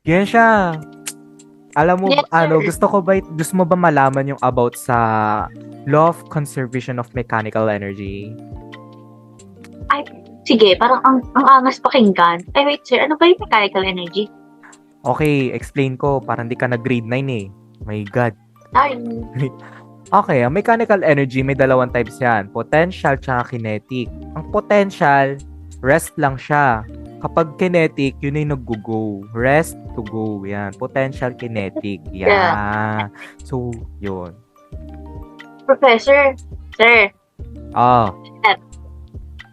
Yan siya. Alam mo, Yes, sir. gusto mo ba malaman yung about sa law of conservation of mechanical energy? Ay, sige, parang ang angas pakinggan. Ay, wait, sir, ano ba yung mechanical energy? Okay, explain ko. Parang di ka na grade 9 eh. My God. Ay, Okay, ang mechanical energy may dalawang types yan. Potential tsaka kinetic. Ang potential, rest lang siya. Kapag kinetic, yun ay nag-go. Rest to go. Yan. Potential kinetic. yeah. Yan. So, yun. Professor, sir, Ah, et,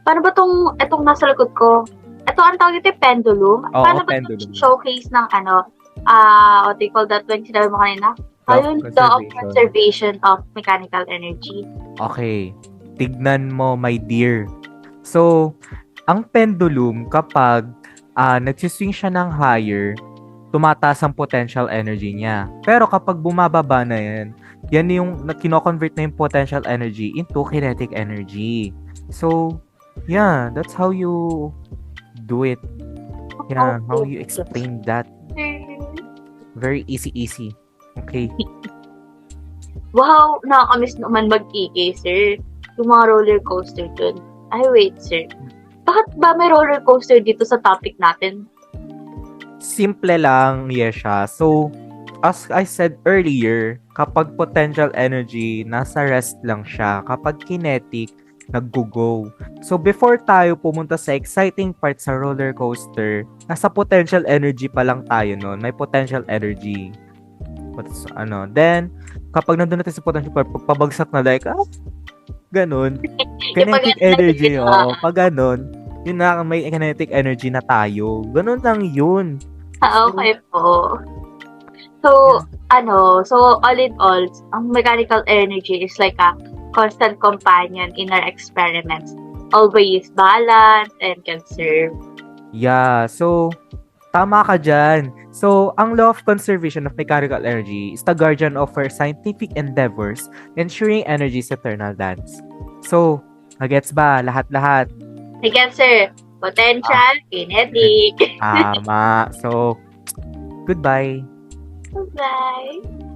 paano ba itong nasa likod ko? Ito, ang tawag ito, pendulum. oo, Paano ba ito pendulum. showcase ng what do you call that when sinabi mo kanina? Law of Ayun, the of conservation. conservation of mechanical energy. Okay. Tignan mo, my dear. So, ang pendulum, kapag nagsiswing siya ng higher, tumataas ang potential energy niya. Pero kapag bumababa na yan, yan yung kino-convert na yung potential energy into kinetic energy. So, yeah, that's how you do it. Yeah, how you explain that. Very easy. Okay. Wow, nakakamiss naman mag-EK, sir. Yung mga roller coaster dun. Ay, wait, sir. Bakit ba may roller coaster dito sa topic natin? Simple lang, Yesha. So, as I said earlier, kapag potential energy, nasa rest lang siya. Kapag kinetic, nag-go. So, before tayo pumunta sa exciting part sa roller coaster, nasa potential energy pa lang tayo nun. May potential energy. Then, kapag nandun natin sa potential part, pabagsak na like, ganun. Kinetic energy, pag ganun, yun na, may kinetic energy na tayo. Ganun lang yun. Okay po. So, all in all, ang mechanical energy is like a constant companion in our experiments. Always balance and conserve. Yeah, so, tama ka dyan. So, ang law of conservation of mechanical energy is the guardian of our scientific endeavors, ensuring energy's eternal dance. So, nagets ba? Lahat-lahat. Again, sir, potential, kinetic. Tama. So, goodbye. Bye.